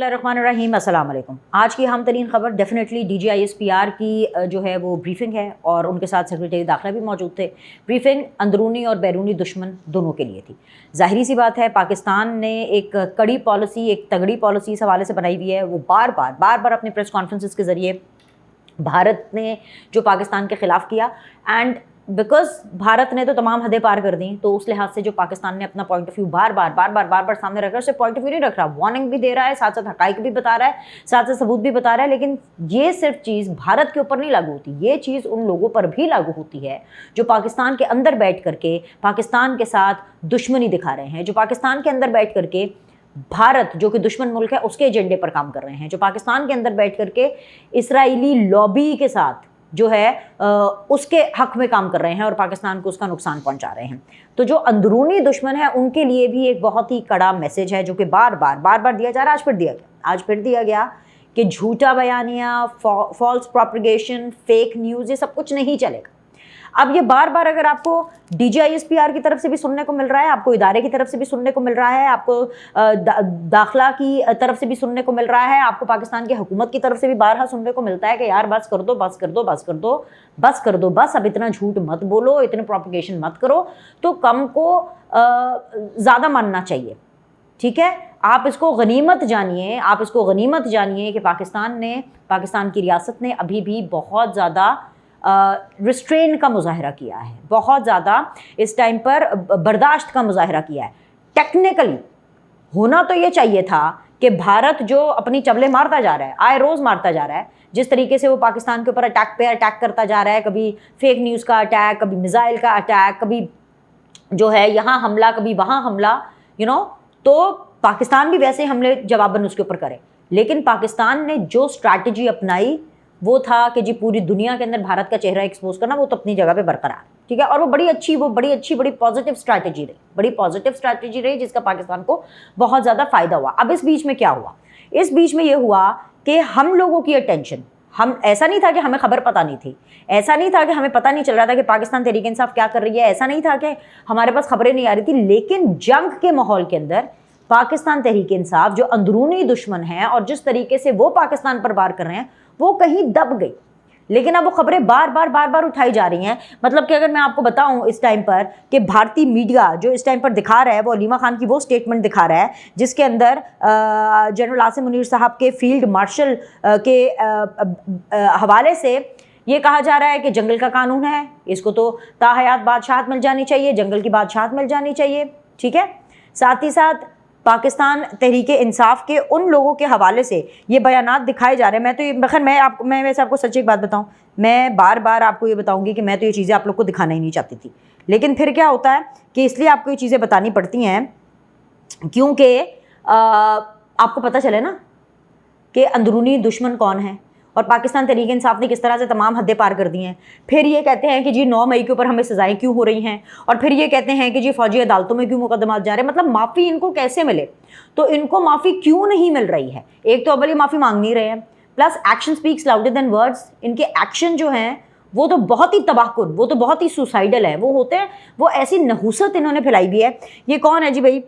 बिस्मिल्लाहिर्रहमानिर्रहीम, अस्सलाम वालेकुम। आज की अहम तरीन खबर डेफिनेटली DGISPR की जो है वो ब्रीफिंग है और उनके साथ सेक्रेटरी दाखिला भी मौजूद थे। ब्रीफिंग अंदरूनी और बैरूनी दुश्मन दोनों के लिए थी। ज़ाहिरी सी बात है, पाकिस्तान ने एक कड़ी पॉलिसी, एक तगड़ी पॉलिसी इस हवाले से बनाई हुई है। वो बार बार अपने प्रेस कॉन्फ्रेंसेस के ज़रिए भारत ने जो पाकिस्तान के ख़िलाफ़ किया, एंड बिकॉज भारत ने तो तमाम हदें पार कर दी, तो उस लिहाज से जो पाकिस्तान ने अपना पॉइंट ऑफ व्यू बार बार सामने रख रहा है, सिर्फ पॉइंट ऑफ व्यू नहीं रख रहा, वार्निंग भी दे रहा है, साथ साथ हकाइक भी बता रहा है, साथ साथ सबूत भी बता रहा है। लेकिन ये सिर्फ चीज़ भारत के ऊपर नहीं लागू होती, ये चीज़ उन लोगों पर भी लागू होती है जो पाकिस्तान के अंदर बैठ करके पाकिस्तान के साथ दुश्मनी दिखा रहे हैं, जो पाकिस्तान के अंदर बैठ करके भारत जो कि दुश्मन मुल्क है उसके एजेंडे पर काम कर रहे हैं, जो पाकिस्तान के अंदर बैठ करके इजरायली लॉबी के साथ जो है उसके हक में काम कर रहे हैं और पाकिस्तान को उसका नुकसान पहुंचा रहे हैं। तो जो अंदरूनी दुश्मन है उनके लिए भी एक बहुत ही कड़ा मैसेज है जो कि बार बार दिया जा रहा है। आज फिर दिया गया कि झूठा बयानिया, फॉल्स प्रोपगेशन, फेक न्यूज़, ये सब कुछ नहीं चलेगा। अब ये बार अगर आपको DGISPR की तरफ से भी सुनने को मिल रहा है, आपको इदारे की तरफ से भी सुनने को मिल रहा है, आपको दाखिला की तरफ से भी सुनने को मिल रहा है, आपको पाकिस्तान की हुकूमत की तरफ से भी बारहा सुनने को मिलता है कि यार बस कर दो, बस अब इतना झूठ मत बोलो, इतने प्रोपगेशन मत करो, तो कम को ज़्यादा मानना चाहिए। ठीक है, आप इसको गनीमत जानिए कि पाकिस्तान की रियासत ने अभी भी बहुत ज़्यादा रिस्ट्रेन का मुजाहरा किया है, बहुत ज़्यादा इस टाइम पर बर्दाश्त का मुजाहरा किया है। टेक्निकली होना तो ये चाहिए था कि भारत जो अपनी चबले मारता जा रहा है, आए रोज़ मारता जा रहा है, जिस तरीके से वो पाकिस्तान के ऊपर अटैक करता जा रहा है, कभी फेक न्यूज़ का अटैक, कभी मिसाइल का अटैक, कभी जो है यहाँ हमला, कभी वहाँ हमला, तो पाकिस्तान भी वैसे हमले जवाबन उसके ऊपर करे। लेकिन पाकिस्तान ने जो स्ट्रैटेजी अपनाई वो था कि जी पूरी दुनिया के अंदर भारत का चेहरा एक्सपोज करना, वो तो अपनी जगह पे बरकरार, ठीक है। और वो बड़ी पॉजिटिव स्ट्रैटेजी रही जिसका पाकिस्तान को बहुत ज़्यादा फ़ायदा हुआ। अब इस बीच में क्या हुआ? इस बीच में ये हुआ कि हम लोगों की अटेंशन, ऐसा नहीं था कि हमें खबर पता नहीं थी, ऐसा नहीं था कि हमें पता नहीं चल रहा था कि पाकिस्तान तहरीक इंसाफ क्या कर रही है, ऐसा नहीं था कि हमारे पास खबरें नहीं आ रही थी। लेकिन जंग के माहौल के अंदर पाकिस्तान तहरीक इंसाफ जो अंदरूनी दुश्मन है और जिस तरीके से वो पाकिस्तान पर वार कर रहे हैं, वो कहीं दब गई। लेकिन अब वो खबरें बार बार उठाई जा रही हैं। मतलब कि अगर मैं आपको बताऊं इस टाइम पर कि भारतीय मीडिया जो इस टाइम पर दिखा रहा है वो अलीमा खान की वो स्टेटमेंट दिखा रहा है जिसके अंदर जनरल आसिम मुनीर साहब के फील्ड मार्शल के हवाले से ये कहा जा रहा है कि जंगल का कानून है, इसको तो ताहयात बादशाहत मिल जानी चाहिए, जंगल की बादशाहत मिल जानी चाहिए, ठीक है। साथ ही साथ पाकिस्तान तहरीक इंसाफ के उन लोगों के हवाले से ये बयानात दिखाए जा रहे हैं। मैं वैसे आपको सच्ची एक बात बताऊं, मैं बार आपको ये बताऊंगी कि मैं तो ये चीज़ें आप लोग को दिखाना ही नहीं चाहती थी, लेकिन फिर क्या होता है कि इसलिए आपको ये चीज़ें बतानी पड़ती हैं क्योंकि आपको पता चले ना कि अंदरूनी दुश्मन कौन है और पाकिस्तान तहरीक इंसाफ ने किस तरह से तमाम हदें पार कर दी हैं। फिर ये कहते हैं कि जी 9 मई के ऊपर हमें सज़ाएं क्यों हो रही हैं, और फिर ये कहते हैं कि जी फ़ौजी अदालतों में क्यों मुकदमात जा रहे हैं। मतलब माफ़ी इनको कैसे मिले, तो इनको माफ़ी क्यों नहीं मिल रही है? एक तो अव्वल माफ़ी मांग नहीं रहे हैं, plus action speaks louder than words. इनके एक्शन जो हैं वो तो बहुत ही तबाहकुन, वो तो बहुत ही सुसाइडल है, वो होते हैं, वो ऐसी नहुसत इन्होंने फैलाई भी है। ये कौन है जी भाई?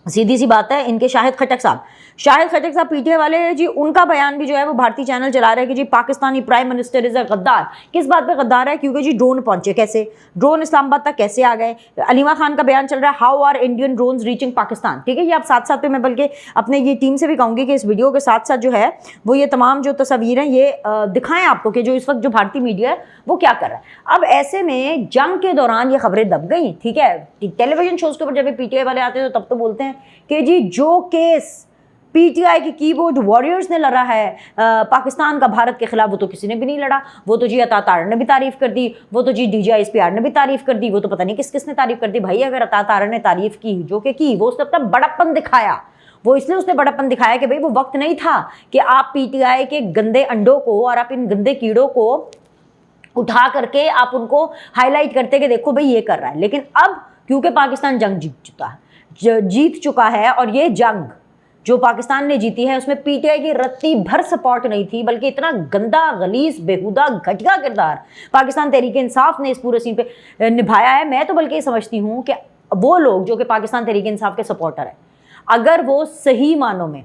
सीधी सी बात है, इनके शाहिद खटक साहब PTI वाले हैं जी। उनका बयान भी जो है वो भारतीय चैनल चला रहे हैं कि जी Pakistani prime minister is a गद्दार। किस बात पे गद्दार है? क्योंकि जी ड्रोन पहुंचे, कैसे ड्रोन इस्लामाबाद तक कैसे आ गए? अलीमा खान का बयान चल रहा है, how are Indian drones reaching Pakistan, ठीक है। ये आप साथ पे मैं बल्कि अपने ये टीम से भी कहूँगी कि इस वीडियो के साथ जो है वो ये तमाम जो तस्वीरें ये दिखाएं आपको कि जो इस वक्त जो भारतीय मीडिया है वो क्या कर रहा है। अब ऐसे में जंग के दौरान ये खबरें दब गई, ठीक है। टेलीविजन शोज़ के ऊपर जब PTI वाले आते हैं तो तब तो बोलते हैं कि जी जो केस PTI के कीबोर्ड वॉरियर्स ने लड़ा है पाकिस्तान का भारत के खिलाफ, वो तो किसी ने भी नहीं लड़ा। वो तो जी अता तारड़ ने भी तारीफ़ कर दी, वो तो जी DGISPR ने भी तारीफ़ कर दी, वो तो पता नहीं किसने तारीफ़ कर दी। भाई अगर अता तारड़ ने तारीफ़ की जो कि वो उसने अपना बड़प्पन दिखाया, वो इसलिए उसने बड़प्पन दिखाया कि भाई वो वक्त नहीं था कि आप PTI के गंदे अंडों को और आप इन गंदे कीड़ों को उठा करके आप उनको हाईलाइट करते कि देखो भाई ये कर रहा है। लेकिन अब क्योंकि पाकिस्तान जंग जीत चुका है और ये जंग जो पाकिस्तान ने जीती है उसमें PTI की रत्ती भर सपोर्ट नहीं थी, बल्कि इतना गंदा, गलीज, बेहुदा, घटिया किरदार पाकिस्तान तहरीक इंसाफ ने इस पूरे सीन पे निभाया है। मैं तो बल्कि ये समझती हूँ कि वो लोग जो कि पाकिस्तान तहरीक इंसाफ के सपोर्टर है, अगर वो सही मानों में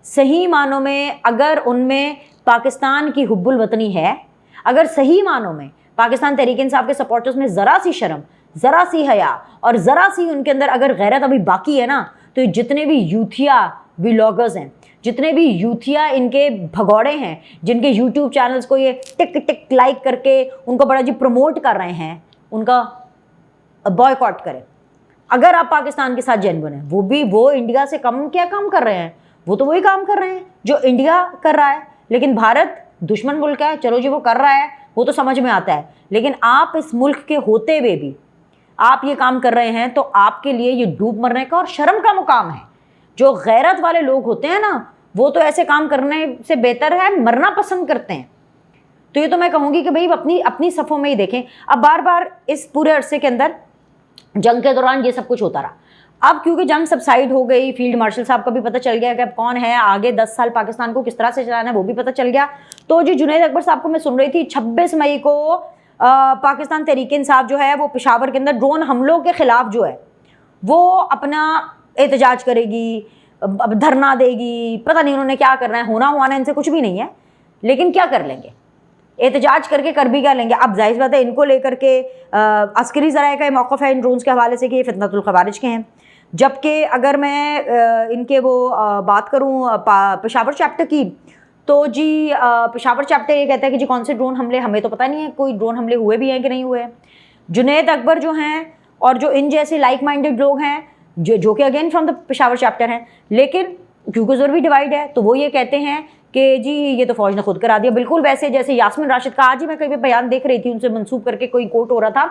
सही मानों में अगर उनमें पाकिस्तान की हुब्बुल वतनी है, अगर सही मानों में पाकिस्तान तहरीक इंसाफ के सपोर्टर्स में ज़रा सी शर्म, ज़रा सी हया और ज़रा सी उनके अंदर अगर गैरत अभी बाकी है ना, तो ये जितने भी यूथिया व्लॉगर्स हैं, जितने भी यूथिया इनके भगौड़े हैं, जिनके यूट्यूब चैनल्स को ये टिक टिक लाइक करके उनको बड़ा जी प्रमोट कर रहे हैं, उनका बॉयकॉट करें। अगर आप पाकिस्तान के साथ जेन्युइन हैं, वो इंडिया से कम क्या काम कर रहे हैं, वो तो वही काम कर रहे हैं जो इंडिया कर रहा है। लेकिन भारत दुश्मन मुल्क है, चलो जी वो कर रहा है, वो तो समझ में आता है, लेकिन आप इस मुल्क के होते हुए भी आप ये काम कर रहे हैं, तो आपके लिए ये डूब मरने का और शर्म का मुकाम है। जो गैरत वाले लोग होते हैं ना, वो तो ऐसे काम करने से बेहतर है मरना पसंद करते हैं। तो ये तो मैं कहूँगी कि भाई अपनी सफ़ों में ही देखें। अब बार बार इस पूरे अरसे के अंदर जंग के दौरान ये सब कुछ होता रहा। अब क्योंकि जंग सबसाइड हो गई, फील्ड मार्शल साहब का भी पता चल गया कि अब कौन है, आगे 10 साल पाकिस्तान को किस तरह से चलाना है वो भी पता चल गया। तो जी जुनैद अकबर साहब को मैं सुन रही थी, 26 मई को पाकिस्तान तहरीक इंसाफ जो है वो पेशावर के अंदर ड्रोन हमलों के खिलाफ जो है वो अपना एहतजाज करेगी, अब धरना देगी, पता नहीं उन्होंने क्या करना है, होना हुआ ना इनसे कुछ भी नहीं है, लेकिन क्या कर लेंगे, एहतजाज करके कर भी क्या लेंगे। अब जाहिर बात है इनको लेकर के अस्करी ज़राए का मौक़िफ़ है इन ड्रोन्स के हवाले से कि ये फितनतुल ख़वारिज के हैं। जबकि अगर मैं इनके वो बात करूँ पेशावर चैप्टर की, तो जी पेशावर चैप्टर ये कहता है कि जी कौन से ड्रोन हमले, हमें तो पता नहीं है कोई ड्रोन हमले हुए भी हैं कि नहीं हुए हैं। जुनैद अकबर जो हैं और जो इन जैसे लाइक माइंडेड लोग हैं जो कि again from the Peshawar chapter हैं, लेकिन क्योंकि ज़रूर भी डिवाइड है, तो वो ये कहते हैं कि जी ये तो फ़ौज ने खुद करा दिया। बिल्कुल वैसे जैसे यास्मीन राशिद का आज ही मैं कहीं बयान देख रही थी, उनसे मंसूब करके कोई कोट हो रहा था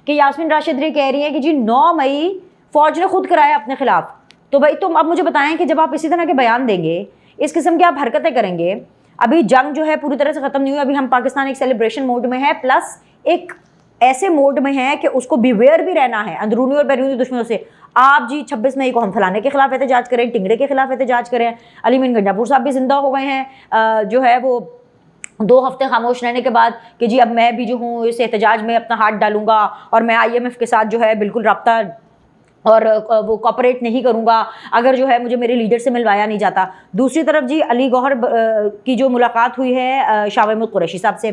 कि यास्मीन राशिद ये कह रही है कि जी 9 मई फ़ौज ने खुद कराया अपने खिलाफ। तो भाई तुम अब मुझे बताएं कि जब आप इसी तरह के बयान देंगे, इस किस्म की आप हरकतें करेंगे, अभी जंग जो है पूरी तरह से ख़त्म नहीं हुई, अभी हम पाकिस्तान एक सेलिब्रेशन मोड में है, प्लस एक ऐसे मोड में है कि उसको बिवेयर भी रहना है अंदरूनी और बैरूनी दुश्मनों से। आप जी 26 मई को हम फलाने के खिलाफ एहतजाज करें, टिंगड़े के खिलाफ एहतजाज करें, अली मीन गंजापुर साहब भी जिंदा हो गए हैं जो है वो 2 हफ्ते खामोश रहने के बाद कि जी अब मैं भी जो हूँ इस एहतजाज में अपना हाथ डालूंगा और मैं IMF के साथ जो है बिल्कुल रब्ता और वो कॉपरेट नहीं करूँगा अगर जो है मुझे मेरे लीडर से मिलवाया नहीं जाता। दूसरी तरफ जी अली गौहर की जो मुलाकात हुई है शाह महमूद कुरैशी साहब से,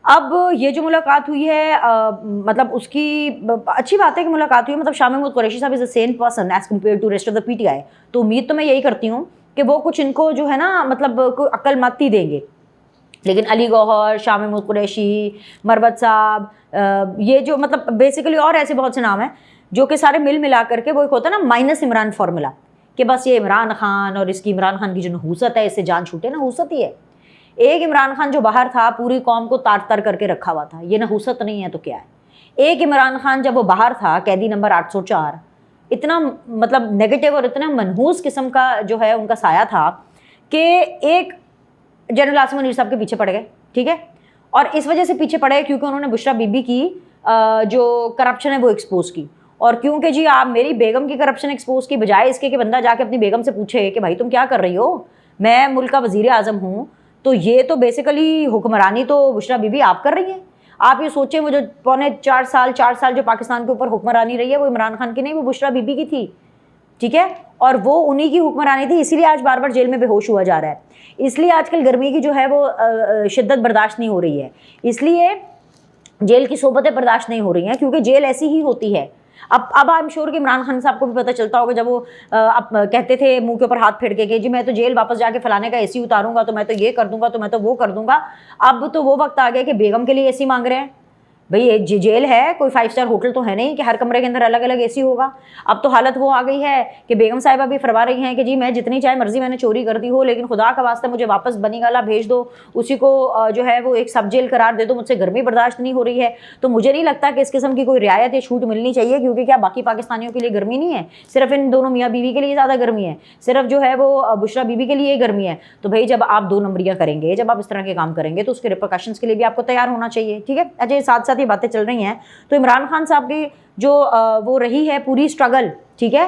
अब ये जो मुलाकात हुई है मतलब उसकी अच्छी बात है कि मुलाकात हुई है, मतलब शाह महमूद कुरैशी साहब is a same person as compare to rest of the PTI। तो उम्मीद तो मैं यही करती हूँ कि वो कुछ इनको जो है ना मतलब कोई अक्लमती देंगे। लेकिन अली गौहर, शाह महमूद कुरैशी, मरवत साहब, ये जो मतलब बेसिकली और ऐसे बहुत से नाम हैं जो कि सारे मिल मिला करके वो एक होता है ना माइनस इमरान फार्मूला, कि बस ये इमरान खान और इसकी इमरान खान की जो नहूसत है इससे जान छूटे। नहूसत ही है। एक इमरान खान जो बाहर था पूरी कौम को तार तार करके रखा हुआ था, ये नहूसत नहीं है तो क्या है। एक इमरान खान जब वो बाहर था, कैदी नंबर 804, इतना मतलब नेगेटिव और इतना मनहूस किस्म का जो है उनका साया था कि एक जनरल आसिम मुनीर साहब के पीछे पड़ गए, ठीक है। और इस वजह से पीछे पड़े क्योंकि उन्होंने बुशरा बीबी की जो करप्शन है वो एक्सपोज की, और क्योंकि जी आप मेरी बेगम की करप्शन एक्सपोज की, बजाय इसके कि बंदा जाके अपनी बेगम से पूछे कि भाई तुम क्या कर रही हो, मैं मुल्क का वज़ीर आज़म हूँ, तो ये तो बेसिकली हुक्मरानी तो बुशरा बीबी आप कर रही हैं। आप ये सोचें वो जो पौने 4 साल जो पाकिस्तान के ऊपर हुक्मरानी रही है वो इमरान खान की नहीं, वो बुशरा बीबी की थी, ठीक है। और वो उन्हीं की हुक्मरानी थी, इसीलिए आज बार बार जेल में बेहोश हुआ जा रहा है, इसलिए आजकल गर्मी की जो है वो शिद्दत बर्दाश्त नहीं हो रही है, इसलिए जेल की सोबतें बर्दाश्त नहीं हो रही हैं, क्योंकि जेल ऐसी ही होती है। अब आई एम श्योर कि इमरान खान साहब को भी पता चलता होगा, जब वो कहते थे मुंह के ऊपर हाथ फेर के कि जी मैं तो जेल वापस जाके फलाने का AC उतारूंगा, तो मैं तो ये कर दूंगा, तो मैं तो वो कर दूंगा। अब तो वो वक्त आ गया कि बेगम के लिए AC मांग रहे हैं। भाई ये जेल है, कोई 5 स्टार होटल तो है नहीं कि हर कमरे के अंदर अलग अलग AC होगा। अब तो हालत वो आ गई है कि बेगम साहिबा भी फरमा रही हैं कि जी मैं जितनी चाहे मर्जी मैंने चोरी कर दी हो, लेकिन खुदा का वास्ता मुझे वापस बनी गाला भेज दो, उसी को जो है वो एक सब जेल करार दे दो, मुझसे गर्मी बर्दाश्त नहीं हो रही है। तो मुझे नहीं लगता कि इस किस्म की कोई रियायत या छूट मिलनी चाहिए, क्योंकि क्या बाकी पाकिस्तानियों के लिए गर्मी नहीं है, सिर्फ इन दोनों मियाँ बीवी के लिए ज़्यादा गर्मी है, सिर्फ जो है वो बुशरा बीबी के लिए गर्मी है। तो भाई जब आप 2 नंबरियाँ करेंगे, जब आप इस तरह के काम करेंगे, तो उसके रिपरकशंस के लिए भी आपको तैयार होना चाहिए, ठीक है। अच्छा, साथ साथ ये बातें चल रही हैं, तो इमरान खान साहब की जो वो रही है पूरी स्ट्रगल, ठीक है,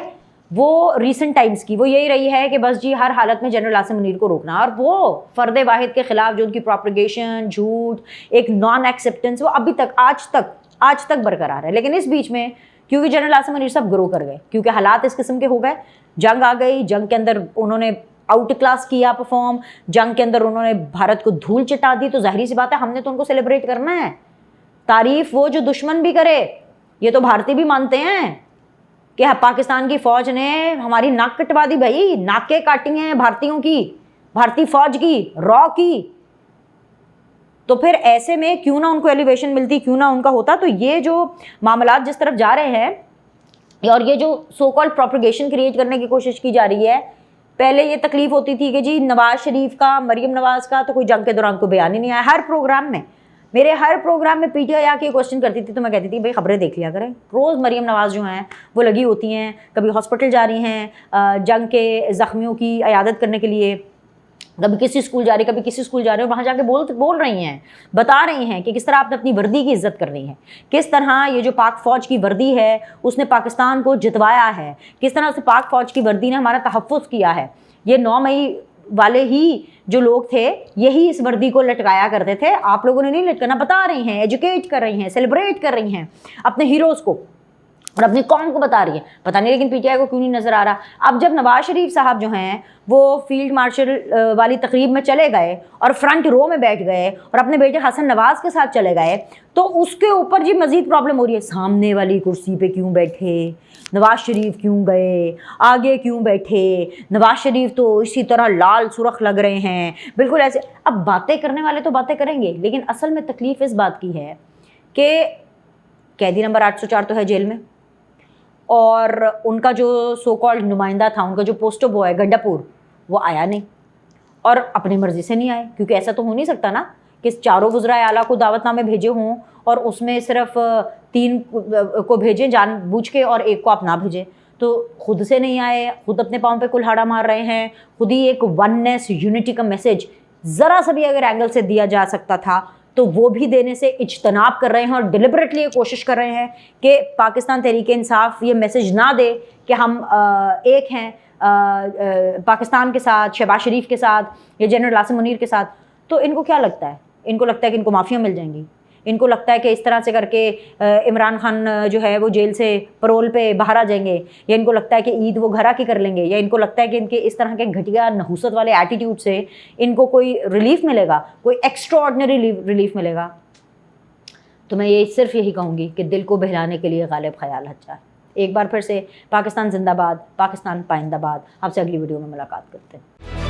वो रीसेंट टाइम्स की वो यही रही है कि बस जी हर हालत में जनरल आसिम मुनीर को रोकना, और वो फर्द वाहिद के खिलाफ जो उनकी प्रोपगेशन, झूठ, एक नॉन एक्सेप्टेंस, वो अभी तक आज तक बरकरार है। लेकिन इस बीच में क्योंकि जनरल आसिम मुनीर साहब ग्रो कर गए, क्योंकि हालात इस किस्म के हो गए, जंग आ गई, जंग के अंदर उन्होंने आउट क्लास किया परफॉर्म, जंग के अंदर उन्होंने भारत को धूल चटा दी, तो जाहिर सी बात है हमने तो उनको सेलिब्रेट करना है। तारीफ वो जो दुश्मन भी करे, ये तो भारतीय भी मानते हैं कि पाकिस्तान की फौज ने हमारी नाक कटवा दी भाई, नाकें काटी हैं भारतीयों की, भारतीय फौज की, रॉ की। तो फिर ऐसे में क्यों ना उनको एलिवेशन मिलती, क्यों ना उनका होता। तो ये जो मामलात जिस तरफ जा रहे हैं और ये जो सो कॉल्ड प्रोपगेशन क्रिएट करने की कोशिश की जा रही है, पहले ये तकलीफ होती थी कि जी नवाज शरीफ का, मरियम नवाज का तो कोई जंग के दौरान कोई बयान ही नहीं आया। हर प्रोग्राम में, मेरे हर प्रोग्राम में पीटीआई आके क्वेश्चन करती थी तो मैं कहती थी भाई खबरें देख लिया करें। रोज़ मरियम नवाज जो हैं वो लगी होती हैं, कभी हॉस्पिटल जा रही हैं जंग के ज़ख्मियों की इयादत करने के लिए, कभी किसी स्कूल जा रही, कभी किसी स्कूल जा रहे हो, वहाँ जाके बोल रही हैं, बता रही हैं कि किस तरह आपने अपनी वर्दी की इज्जत करनी है, किस तरह ये जो पाक फ़ौज की वर्दी है उसने पाकिस्तान को जितवाया है, किस तरह से पाक फ़ौज की वर्दी ने हमारा तहफ़्फ़ुज़ किया है। ये 9 मई वाले ही जो लोग थे यही इस वर्दी को लटकाया करते थे, आप लोगों ने नहीं लटकाना। बता रही हैं, एजुकेट कर रही हैं, सेलिब्रेट कर रही हैं अपने हीरोज़ को और अपनी कौम को बता रही है, पता नहीं लेकिन पीटीआई को क्यों नहीं नज़र आ रहा। अब जब नवाज शरीफ साहब जो हैं वो फील्ड मार्शल वाली तकरीब में चले गए और फ्रंट रो में बैठ गए और अपने बेटे हसन नवाज के साथ चले गए, तो उसके ऊपर जी मज़ीद प्रॉब्लम हो रही है। सामने वाली कुर्सी पे क्यों बैठे, नवाज शरीफ क्यों गए, आगे क्यों बैठे, नवाज शरीफ तो इसी तरह लाल सुरख लग रहे हैं, बिल्कुल ऐसे। अब बातें करने वाले तो बातें करेंगे, लेकिन असल में तकलीफ़ इस बात की है कि कैदी नंबर 804 तो है जेल में, और उनका जो सो कॉल्ड नुमाइंदा था, उनका जो पोस्टर बॉय है गंडापुर, वो आया नहीं और अपनी मर्ज़ी से नहीं आए, क्योंकि ऐसा तो हो नहीं सकता ना कि चारों वज़राए आला को दावतनामे भेजे हों और उसमें सिर्फ 3 को भेजें जानबूझ के और 1 को आप ना भेजें। तो खुद से नहीं आए, खुद अपने पाँव पे कुल्हाड़ा मार रहे हैं, खुद ही एक वननेस यूनिटी का मैसेज ज़रा सा भी अगर एंगल से दिया जा सकता था तो वो भी देने से इज्तनाब कर रहे हैं और डिलिबरेटली ये कोशिश कर रहे हैं कि पाकिस्तान तहरीक इंसाफ ये मैसेज ना दे कि हम एक हैं पाकिस्तान के साथ, शहबाज शरीफ के साथ या जनरल आसिम मुनीर के साथ। तो इनको क्या लगता है? इनको लगता है कि इनको माफ़िया मिल जाएंगी, इनको लगता है कि इस तरह से करके इमरान खान जो है वो जेल से पैरोल पे बाहर आ जाएंगे, या इनको लगता है कि ईद वो घर आके कर लेंगे, या इनको लगता है कि इनके इस तरह के घटिया नहुसत वाले एटीट्यूड से इनको कोई रिलीफ मिलेगा, कोई एक्स्ट्राऑर्डिनरी रिलीफ मिलेगा। तो मैं ये सिर्फ यही कहूँगी कि दिल को बहलाने के लिए गालिब ख्याल अच्छा है। एक बार फिर से पाकिस्तान जिंदाबाद, पाकिस्तान पाइंदाबाद। आपसे अगली वीडियो में मुलाकात करते हैं।